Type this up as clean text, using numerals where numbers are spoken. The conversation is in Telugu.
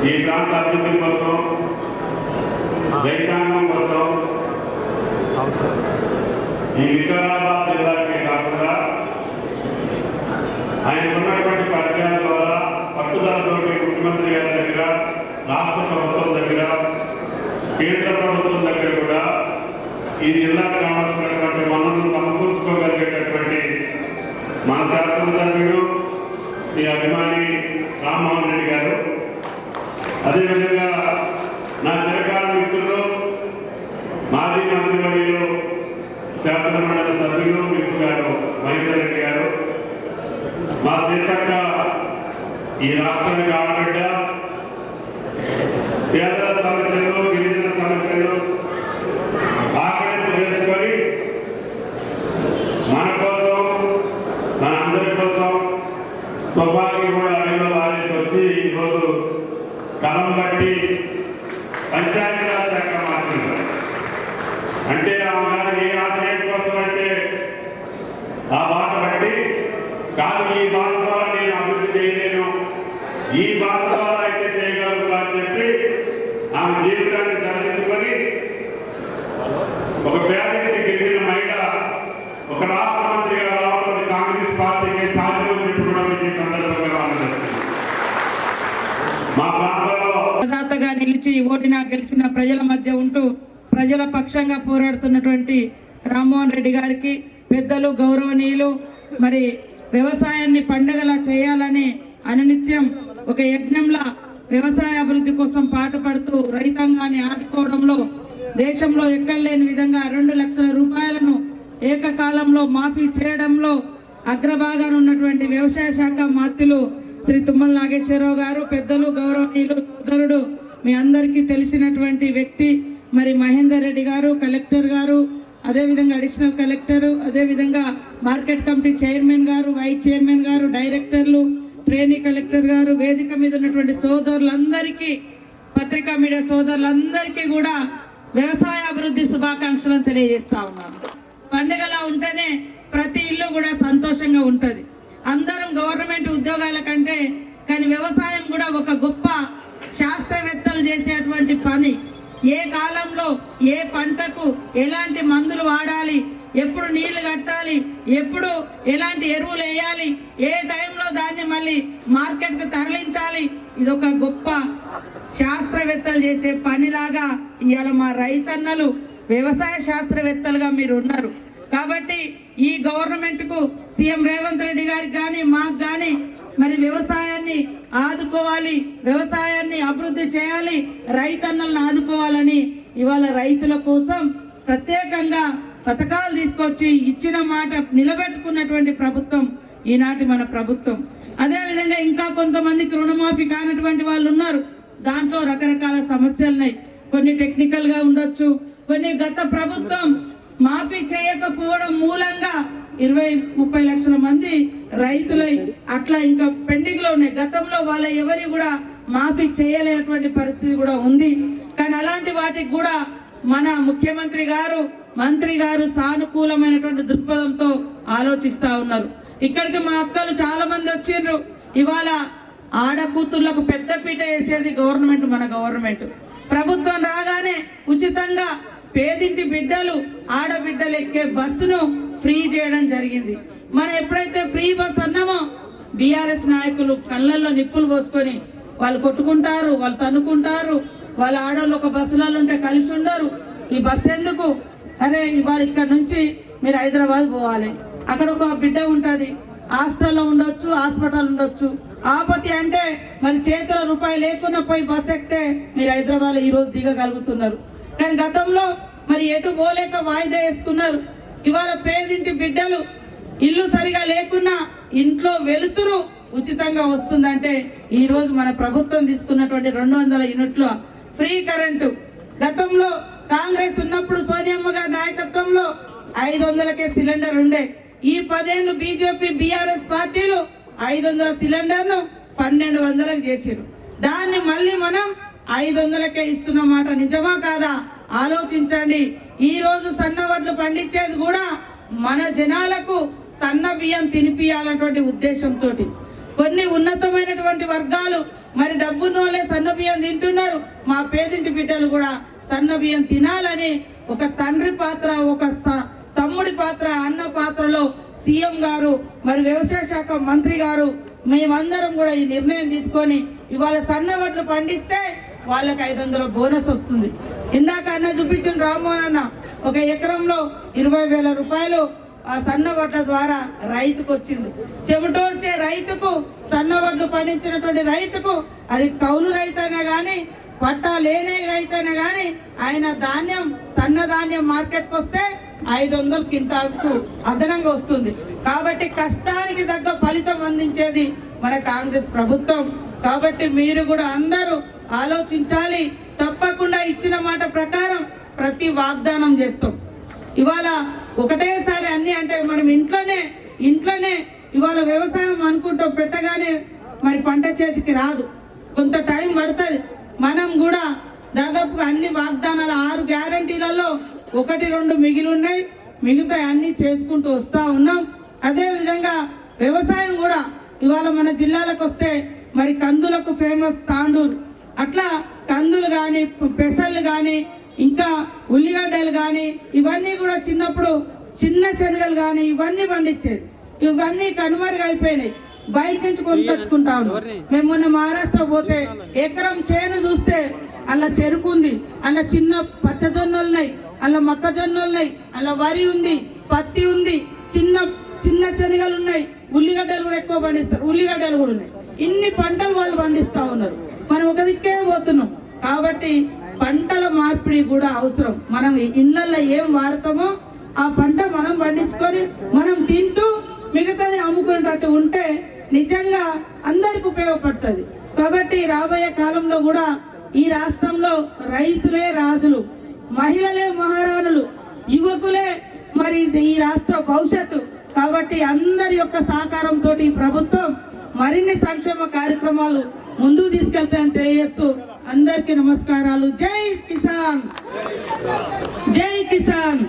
ఈ ప్రాంత అభివృద్ధి కోసం, రైతాంగం కోసం ఈ వికారాబాద్ జిల్లాకే కాకుండా ఆయన ఉన్నటువంటి పరిచయాల ద్వారా పట్టుదలతోటి ముఖ్యమంత్రి గారి దగ్గర, రాష్ట్ర ప్రభుత్వం దగ్గర, కేంద్ర ప్రభుత్వం దగ్గర కూడా ఈ జిల్లాకు కావాల్సినటువంటి వనరులను సమకూర్చుకోగలిగేటటువంటి మన శాసనసభ్యుడు మీ అభిమాని రామ్మోహన్ రెడ్డి గారు, అదేవిధంగా నా చిరకాల మిత్రులు మాజీ మంత్రివర్యులు శాసనమండలి సభ్యులు విప్ గారు మహేందర్ రెడ్డి గారు, మా సీతక్క ఈ రాష్ట్రానికి ఆడబిడ్డ, పేదల సమస్యలు, గిరిజన సమస్యలు ఆకలింపు చేసుకొని మన కోసం, మన అందరి కోసం తుపాకీ కూడా అడిలో వారేసి వచ్చి ఈరోజు కలం బట్టి పంచాయతీరాజ్ శాఖ మార్చింది. అంటే ఆమె ఏ ఆశయం కోసం అయితే ఆ బాట బట్టి కాదు, ఈ బాట ద్వారా నేను అభివృద్ధి చేయలేను, ఈ బాట ద్వారా అయితే చేయగలను అని చెప్పి ఆమె జీవితాన్ని సాధించుకొని ఒక పేదకి గిరిజన మహిళ ఒక రాష్ట్ర మంత్రిగా రావడం కాంగ్రెస్ పార్టీకి సాధ్యం చెప్పడం ఈ సందర్భంగా మా ప్రాంతంలో ప్రదాతగా నిలిచి ఓటిన గెలిచిన ప్రజల మధ్య ఉంటూ ప్రజల పక్షంగా పోరాడుతున్నటువంటి రామ్మోహన్ రెడ్డి గారికి, పెద్దలు గౌరవనీయులు, మరి వ్యవసాయాన్ని పండుగలా చేయాలని అనునిత్యం ఒక యజ్ఞంలా వ్యవసాయ అభివృద్ధి కోసం పాటుపడుతూ రైతాంగాన్ని ఆదుకోవడంలో దేశంలో ఎక్కడ లేని విధంగా 2 లక్షల రూపాయలను ఏకకాలంలో మాఫీ చేయడంలో అగ్రభాగాన ఉన్నటువంటి వ్యవసాయ శాఖ మంత్రులు శ్రీ తుమ్మల నాగేశ్వరరావు గారు, పెద్దలు గౌరవనీయులు సోదరుడు మీ అందరికీ తెలిసినటువంటి వ్యక్తి మరి మహేందర్ రెడ్డి గారు, కలెక్టర్ గారు, అదేవిధంగా అడిషనల్ కలెక్టర్, అదేవిధంగా మార్కెట్ కమిటీ చైర్మన్ గారు, వైస్ చైర్మన్ గారు, డైరెక్టర్లు, ట్రైనీ కలెక్టర్ గారు, వేదిక మీద ఉన్నటువంటి సోదరులందరికీ, పత్రికా మీడియా సోదరులందరికీ కూడా వ్యవసాయ అభివృద్ధి శుభాకాంక్షలను తెలియజేస్తా ఉన్నాను. పండుగలా ఉంటేనే ప్రతి ఇల్లు కూడా సంతోషంగా ఉంటది. అందరం గవర్నమెంట్ ఉద్యోగాల కంటే కానీ వ్యవసాయం కూడా ఒక గొప్ప శాస్త్రవేత్తలు చేసేటువంటి పని. ఏ కాలంలో ఏ పంటకు ఎలాంటి మందులు వాడాలి, ఎప్పుడు నీళ్లు కట్టాలి, ఎప్పుడు ఎలాంటి ఎరువులు వేయాలి, ఏ టైంలో దాన్ని మళ్ళీ మార్కెట్కి తరలించాలి, ఇదొక గొప్ప శాస్త్రవేత్తలు చేసే పనిలాగా ఇవాళ మా రైతన్నలు వ్యవసాయ శాస్త్రవేత్తలుగా మీరు ఉన్నారు. కాబట్టి ఈ గవర్నమెంట్కు సీఎం రేవంత్ రెడ్డి గారికి కానీ మాకు కానీ మరి వ్యవసాయాన్ని ఆదుకోవాలి, వ్యవసాయాన్ని అభివృద్ధి చేయాలి, రైతన్నలను ఆదుకోవాలని ఇవాళ రైతుల కోసం ప్రత్యేకంగా పథకాలు తీసుకొచ్చి ఇచ్చిన మాట నిలబెట్టుకున్నటువంటి ప్రభుత్వం ఈనాటి మన ప్రభుత్వం. అదేవిధంగా ఇంకా కొంతమందికి రుణమాఫీ కానటువంటి వాళ్ళు ఉన్నారు. దాంట్లో రకరకాల సమస్యలు ఉన్నాయి. కొన్ని టెక్నికల్గా ఉండొచ్చు, కొన్ని గత ప్రభుత్వం మాఫీ చేయకపోవడం మూలంగా 20-30 లక్షల మంది రైతులై అట్లా ఇంకా పెండింగ్ లో ఉన్నాయి. గతంలో వాళ్ళ ఎవరి కూడా మాఫీ చేయలేనటువంటి పరిస్థితి కూడా ఉంది. కానీ అలాంటి వాటికి కూడా మన ముఖ్యమంత్రి గారు, మంత్రి గారు సానుకూలమైనటువంటి దృక్పథంతో ఆలోచిస్తా ఉన్నారు. ఇక్కడికి మా అక్కలు చాలా మంది వచ్చిండ్రు. ఇవాళ ఆడకూతుర్లకు పెద్ద పీట వేసేది గవర్నమెంట్, మన గవర్నమెంట్. ప్రభుత్వం రాగానే ఉచితంగా పేదింటి బిడ్డలు, ఆడబిడ్డలు ఎక్కే బస్సును ఫ్రీ చేయడం జరిగింది. మనం ఎప్పుడైతే ఫ్రీ బస్ అన్నామో బీఆర్ఎస్ నాయకులు కళ్ళల్లో నిప్పులు పోసుకొని వాళ్ళు కొట్టుకుంటారు, వాళ్ళు తన్నుకుంటారు, వాళ్ళ ఆడవాళ్ళు ఒక బస్సులలో ఉంటే కలిసి ఉండరు. ఈ బస్సు ఎందుకు, అరే ఇవాళ ఇక్కడ నుంచి మీరు హైదరాబాద్ పోవాలి, అక్కడ ఒక బిడ్డ ఉంటుంది, హాస్టల్లో ఉండొచ్చు, హాస్పిటల్ ఉండొచ్చు, ఆపత్తి అంటే మరి చేతిలో రూపాయి లేకుండా పోయి బస్సు ఎక్కితే మీరు హైదరాబాద్లో ఈరోజు దిగగలుగుతున్నారు. కానీ గతంలో మరి ఎటు పోలేక వాయిదా వేసుకున్నారు. ఇవాళ పేదింటి బిడ్డలు ఇల్లు సరిగా లేకున్నా ఇంట్లో వెలుతురు ఉచితంగా వస్తుందంటే ఈ రోజు మన ప్రభుత్వం తీసుకున్నటువంటి 200 యూనిట్ల ఫ్రీ కరెంటు. గతంలో కాంగ్రెస్ ఉన్నప్పుడు సోనియమ్మ గారి నాయకత్వంలో 500కే సిలిండర్ ఉండే. ఈ 10 ఏళ్ళు బీజేపీ బీఆర్ఎస్ పార్టీలు 500 సిలిండర్ను 1200కు చేసిరు. దాన్ని మళ్ళీ మనం 500కే ఇస్తున్నమాట నిజమా కాదా ఆలోచించండి. ఈ రోజు సన్న వడ్లు పండించేది కూడా మన జనాలకు సన్న బియ్యం తినిపియాలన్నటువంటి ఉద్దేశంతో కొన్ని ఉన్నతమైనటువంటి వర్గాలు మరి డబ్బున్నోళ్ళే సన్న బియ్యం తింటున్నారు, మా పేదింటి బిడ్డలు కూడా సన్న బియ్యం తినాలని ఒక తండ్రి పాత్ర, ఒక తమ్ముడి పాత్ర, అన్న పాత్రలో సీఎం గారు మరి వ్యవసాయ శాఖ మంత్రి గారు మేమందరం కూడా ఈ నిర్ణయం తీసుకొని ఇవాళ సన్న వడ్లు పండిస్తే వాళ్ళకి 500 బోనస్ వస్తుంది. ఇందాక అన్న చూపించిన రామ్మోహన్ అన్న ఒక ఎకరంలో 20,000 రూపాయలు ఆ సన్న వడ్ల ద్వారా రైతుకు వచ్చింది. చెమటోడ్చే రైతుకు, సన్న వడ్లు పండించినటువంటి రైతుకు, అది కౌలు రైతైనా కానీ పట్టా లేని రైతైనా కానీ ఆయన ధాన్యం, సన్న ధాన్యం మార్కెట్కి వస్తే 500 క్వింటాల్కు అదనంగా వస్తుంది. కాబట్టి కష్టానికి తగ్గ ఫలితం అందించేది మన కాంగ్రెస్ ప్రభుత్వం. కాబట్టి మీరు కూడా అందరూ ఆలోచించాలి. తప్పకుండా ఇచ్చిన మాట ప్రకారం ప్రతి వాగ్దానం చేస్తాం. ఇవాళ ఒకటేసారి అన్ని అంటే మనం ఇంట్లోనే ఇవాళ వ్యవసాయం అనుకుంటాం, పెట్టగానే మరి పంట చేతికి రాదు, కొంత టైం పడుతుంది. మనం కూడా దాదాపుగా అన్ని వాగ్దానాలు 6 గ్యారంటీలలో 1-2 మిగిలి ఉన్నాయి, మిగతా అన్ని చేసుకుంటూ వస్తూ ఉన్నాం. అదే విధంగా వ్యవసాయం కూడా ఇవాళ మన జిల్లాలకు వస్తే మరి కందులకు ఫేమస్ తాండూరు, అట్లా కందులు కానీ పెసలు కానీ ఇంకా ఉల్లిగడ్డలు కానీ ఇవన్నీ కూడా చిన్నప్పుడు చిన్న శనగలు కానీ ఇవన్నీ పండించేది. ఇవన్నీ కనుమరుగైపోయినాయి, బయట నుంచి కొనుకొచ్చుకుంటా ఉన్నాం. మేము మొన్న మహారాష్ట్ర పోతే ఎకరం చేను చూస్తే అలా చెరుకు ఉంది, అలా చిన్న పచ్చజొన్నలు ఉన్నాయి, అలా మొక్కజొన్నలు ఉన్నాయి, అలా వరి ఉంది, పత్తి ఉంది, చిన్న చిన్న శనగలు ఉన్నాయి, ఉల్లిగడ్డలు కూడా ఎక్కువ పండిస్తారు, ఉల్లిగడ్డలు కూడా ఉన్నాయి. ఇన్ని పంటలు వాళ్ళు పండిస్తా ఉన్నారు, మనం ఒక దిక్కే పోతున్నాం. కాబట్టి పంటల మార్పిడి కూడా అవసరం. మనం ఇళ్ళల్లో ఏం వాడతామో ఆ పంట మనం పండించుకొని మనం తింటూ మిగతాది అమ్ముకునేటట్టు ఉంటే నిజంగా అందరికి ఉపయోగపడుతుంది. కాబట్టి రాబోయే కాలంలో కూడా ఈ రాష్ట్రంలో రైతులే రాజులు, మహిళలే మహారాణులు, యువకులే మరి ఈ రాష్ట్ర భవిష్యత్తు. కాబట్టి అందరి యొక్క సహకారంతో ఈ ప్రభుత్వం మరిన్ని సంక్షేమ కార్యక్రమాలు ముందుకు తీసుకెళ్తాయని తెలియజేస్తూ అందరికీ నమస్కారాలు. జై కిసాన్, జై కిసాన్.